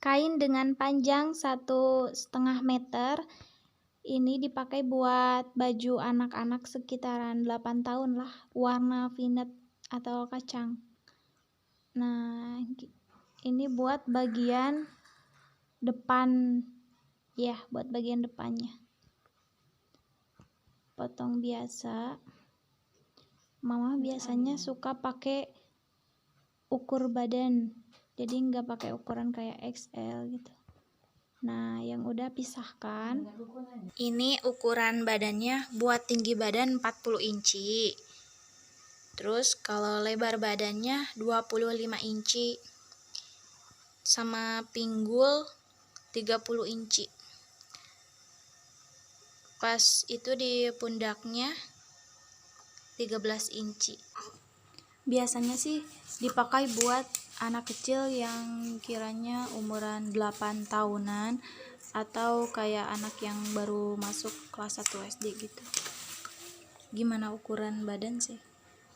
Kain dengan panjang 1,5 meter ini dipakai buat baju anak-anak sekitaran 8 tahun lah, warna vinet atau kacang. Nah, ini buat bagian depan ya, buat bagian depannya. Potong biasa. Mama biasanya suka pakai ukur badan, jadi nggak pakai ukuran kayak XL gitu. Nah, yang udah pisahkan. Ini ukuran badannya buat tinggi badan 40 inci. Terus kalau lebar badannya 25 inci. Sama pinggul 30 inci. Pas itu di pundaknya 13 inci. Biasanya sih dipakai buat anak kecil yang kiranya umuran 8 tahunan atau kayak anak yang baru masuk kelas 1 SD gitu. Gimana ukuran badan sih?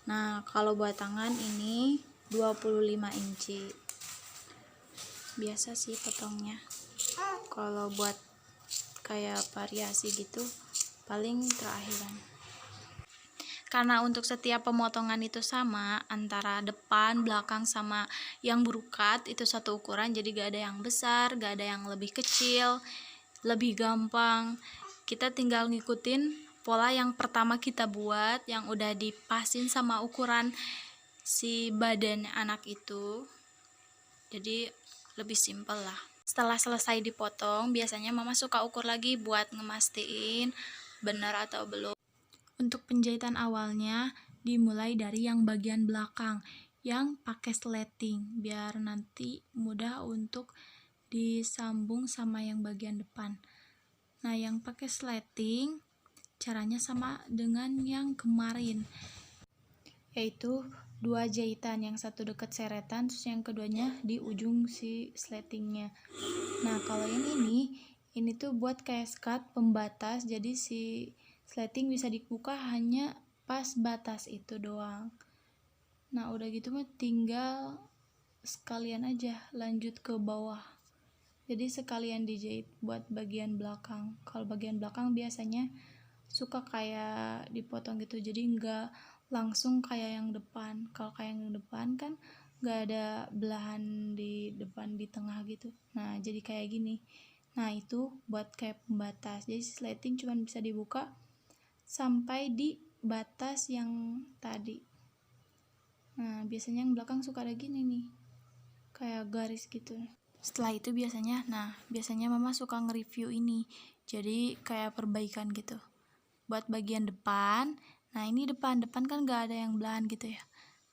Nah, kalau buat tangan ini 25 inci. Biasa sih potongnya. Kalau buat kayak variasi gitu paling terakhiran. Karena untuk setiap pemotongan itu sama, antara depan, belakang, sama yang berukat itu satu ukuran, jadi gak ada yang besar, gak ada yang lebih kecil, lebih gampang. Kita tinggal ngikutin pola yang pertama kita buat, yang udah dipasin sama ukuran si badan anak itu. Jadi lebih simpel lah. Setelah selesai dipotong, biasanya mama suka ukur lagi buat ngemastiin benar atau belum. Untuk penjahitan awalnya dimulai dari yang bagian belakang yang pakai sleting biar nanti mudah untuk disambung sama yang bagian depan. Nah, yang pakai sleting caranya sama dengan yang kemarin, yaitu 2 jahitan, yang satu dekat seretan, terus yang keduanya di ujung si sletingnya. Nah, kalau yang ini tuh buat kayak skat pembatas, jadi si sleting bisa dibuka hanya pas batas itu doang. Nah, udah gitu mah tinggal sekalian aja lanjut ke bawah. Jadi sekalian dijahit buat bagian belakang. Kalau bagian belakang biasanya suka kayak dipotong gitu, jadi nggak langsung kayak yang depan. Kalau kayak yang depan kan nggak ada belahan di depan di tengah gitu. Nah, jadi kayak gini. Nah, itu buat kayak pembatas. Jadi sleting cuma bisa dibuka sampai di batas yang tadi. Nah, biasanya yang belakang suka ada gini nih, kayak garis gitu. Setelah itu biasanya mama suka nge-review ini, jadi kayak perbaikan gitu buat bagian depan. Nah, ini depan kan gak ada yang belahan gitu ya.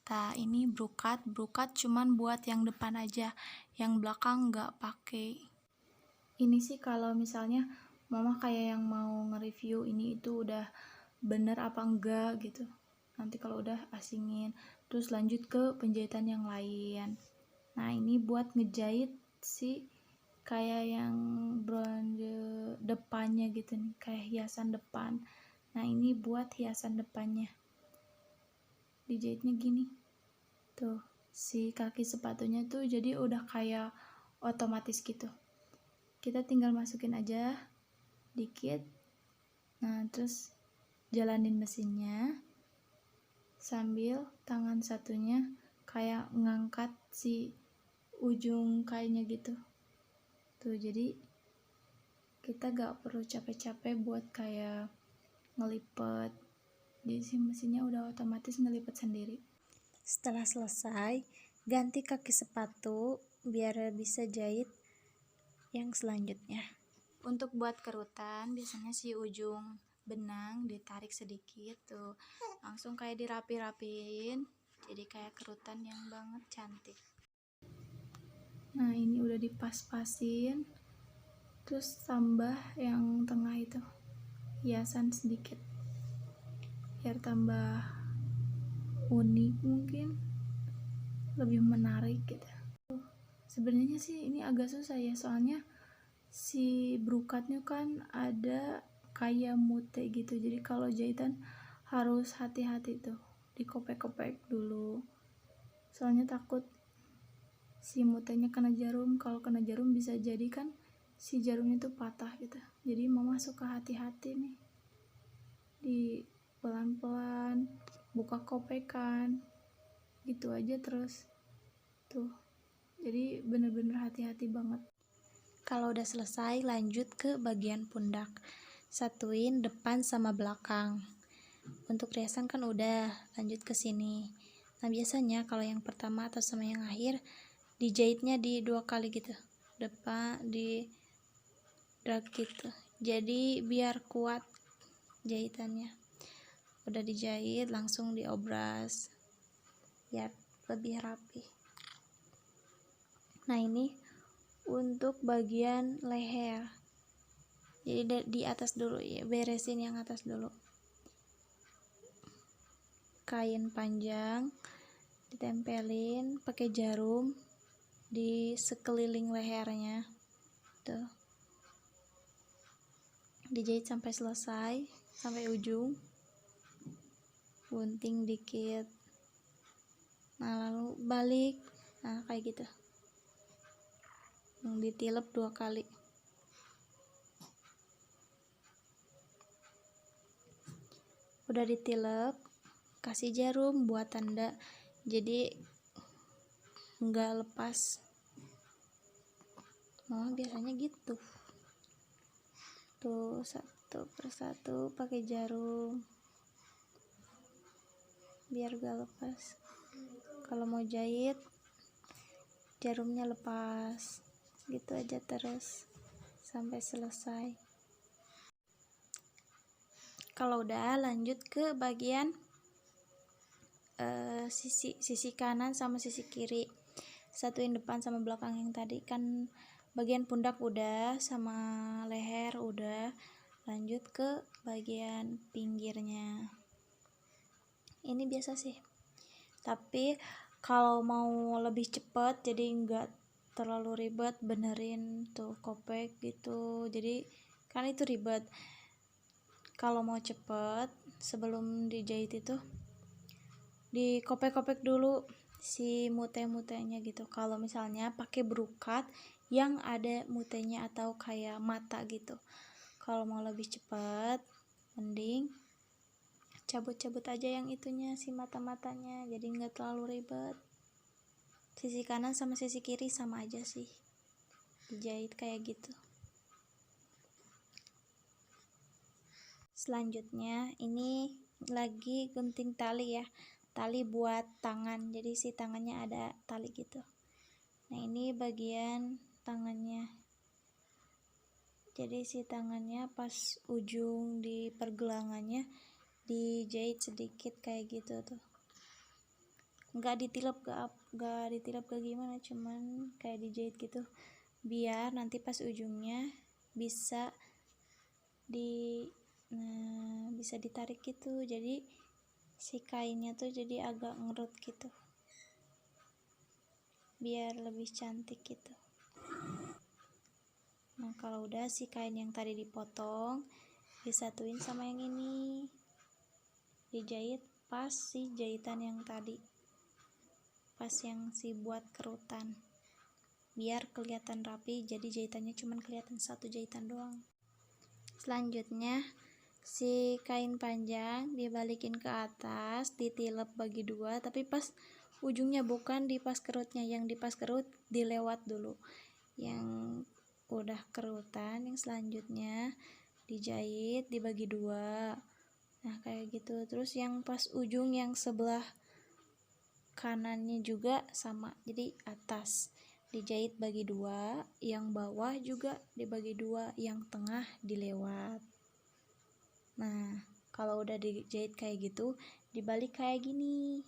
Nah, ini brokat cuman buat yang depan aja, yang belakang gak pakai. Ini sih kalau misalnya mama kayak yang mau nge-review ini itu udah bener apa enggak gitu. Nanti kalau udah asingin, terus lanjut ke penjahitan yang lain. Nah, ini buat ngejahit si kayak yang bronze depannya gitu nih, kayak hiasan depan. Nah, ini buat hiasan depannya, dijahitnya gini tuh, si kaki sepatunya tuh jadi udah kayak otomatis gitu. Kita tinggal masukin aja dikit. Nah, terus jalanin mesinnya sambil tangan satunya kayak ngangkat si ujung kainnya gitu tuh. Jadi kita gak perlu capek-capek buat kayak ngelipet, jadi si mesinnya udah otomatis ngelipet sendiri. Setelah selesai, ganti kaki sepatu biar bisa jahit yang selanjutnya. Untuk buat kerutan biasanya si ujung benang ditarik sedikit tuh, langsung kayak dirapi-rapiin, jadi kayak kerutan yang banget cantik. Nah, ini udah dipas-pasin, terus tambah yang tengah itu hiasan sedikit biar tambah unik, mungkin lebih menarik gitu. Sebenarnya sih ini agak susah ya, soalnya si brokatnya kan ada kayak mute gitu, jadi kalau jahitan harus hati-hati tuh, dikopek-kopek dulu, soalnya takut si mutenya kena jarum. Kalau kena jarum bisa jadi kan si jarumnya tuh patah gitu. Jadi mama suka hati-hati nih, di pelan-pelan buka kopekan gitu aja terus tuh. Jadi bener-bener hati-hati banget. Kalau udah selesai, lanjut ke bagian pundak. Satuin depan sama belakang. Untuk riasan kan udah, lanjut ke sini. Nah, biasanya kalau yang pertama atau sama yang akhir dijahitnya di 2 kali gitu. Depan di drag gitu. Jadi biar kuat jahitannya. Udah dijahit, langsung diobras biar lebih rapi. Nah, ini untuk bagian leher. Jadi di atas dulu ya, beresin yang atas dulu. Kain panjang ditempelin pakai jarum di sekeliling lehernya. Tuh. Dijahit sampai selesai, sampai ujung. Gunting dikit. Nah, lalu balik. Nah, kayak gitu. Ditilep 2 kali. Udah ditilep, kasih jarum buat tanda, jadi nggak lepas. Mama biasanya gitu tuh, satu persatu pakai jarum biar gak lepas. Kalau mau jahit jarumnya lepas, gitu aja terus sampai selesai. Kalau udah, lanjut ke bagian sisi kanan sama sisi kiri. Satuin depan sama belakang yang tadi. Kan bagian pundak udah, sama leher udah. Lanjut ke bagian pinggirnya. Ini biasa sih, tapi kalau mau lebih cepet, jadi nggak terlalu ribet benerin tuh kopek gitu, jadi kan itu ribet. Kalau mau cepet, sebelum dijahit itu dikopek-kopek dulu si mute-mutenya gitu. Kalau misalnya pakai brokat yang ada mutenya atau kayak mata gitu, kalau mau lebih cepat mending cabut-cabut aja yang itunya, si mata-matanya, jadi nggak terlalu ribet. Sisi kanan sama sisi kiri sama aja sih dijahit kayak gitu. Selanjutnya ini lagi gunting tali ya, tali buat tangan, jadi si tangannya ada tali gitu. Nah, ini bagian tangannya, jadi si tangannya pas ujung di pergelangannya dijahit sedikit kayak gitu tuh, nggak ditilep kayak gimana, cuman kayak dijahit gitu biar nanti pas ujungnya bisa bisa ditarik gitu, jadi si kainnya tuh jadi agak ngerut gitu biar lebih cantik gitu. Nah, kalau udah si kain yang tadi dipotong disatuin sama yang ini, dijahit pas si jahitan yang tadi, pas yang si buat kerutan, biar kelihatan rapi. Jadi jahitannya cuman kelihatan satu jahitan doang. Selanjutnya si kain panjang dibalikin ke atas, ditilep bagi 2, tapi pas ujungnya, bukan di pas kerutnya. Yang di pas kerut dilewat dulu, yang udah kerutan yang selanjutnya dijahit dibagi 2. Nah, kayak gitu. Terus yang pas ujung yang sebelah kanannya juga sama, jadi atas dijahit bagi 2, yang bawah juga dibagi 2, yang tengah dilewat. Nah, kalau udah dijahit kayak gitu, dibalik kayak gini.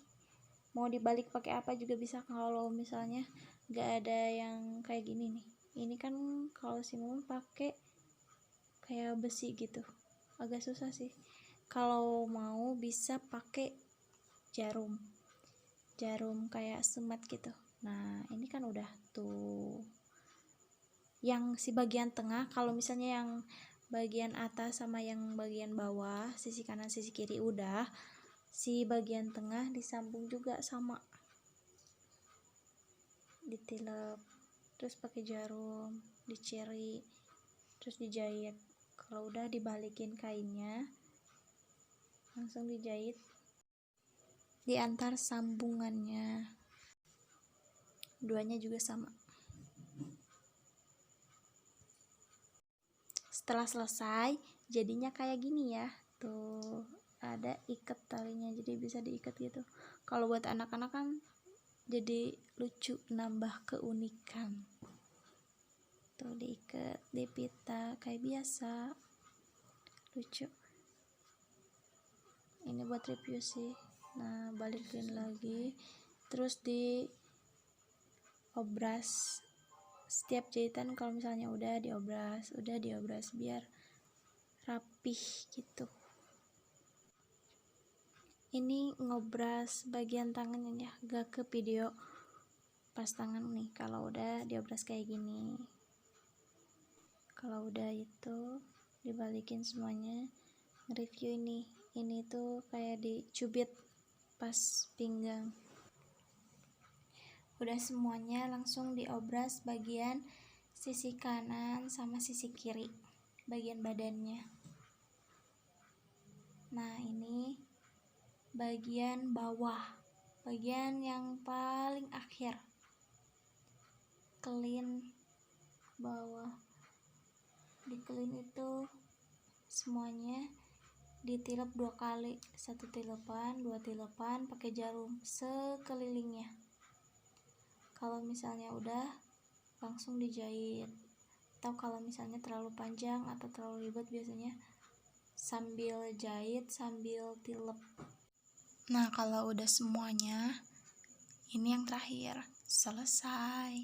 Mau dibalik pakai apa juga bisa. Kalau misalnya gak ada yang kayak gini nih, ini kan kalau si mama pakai kayak besi gitu, agak susah sih. Kalau mau bisa pakai jarum kayak semat gitu. Nah, ini kan udah tuh yang si bagian tengah. Kalau misalnya yang bagian atas sama yang bagian bawah, sisi kanan sisi kiri udah, si bagian tengah disambung juga sama ditilep, terus pakai jarum, diciri, terus dijahit. Kalau udah dibalikin kainnya, langsung dijahit di antar sambungannya, duanya juga sama. Setelah selesai jadinya kayak gini ya, tuh ada ikat talinya, jadi bisa diikat gitu. Kalau buat anak-anak kan jadi lucu, nambah keunikan. Tuh diikat, dipita kayak biasa, lucu. Ini buat review sih. Nah, balikin lagi, terus di obras. Setiap jahitan kalau misalnya udah diobras biar rapih gitu. Ini ngobras bagian tangannya ya, gak ke video pas tangan nih. Kalau udah diobras kayak gini, kalau udah itu dibalikin semuanya. Review ini tuh kayak dicubit pas pinggang. Udah semuanya langsung diobras bagian sisi kanan sama sisi kiri, bagian badannya. Nah, ini bagian bawah, bagian yang paling akhir, kelin bawah. Di kelin itu semuanya ditilep 2 kali, 1 tilepan, 2 tilepan pakai jarum sekelilingnya. Kalau misalnya udah langsung dijahit, atau kalau misalnya terlalu panjang atau terlalu ribet, biasanya sambil jahit sambil tilep. Nah, kalau udah semuanya, ini yang terakhir, selesai.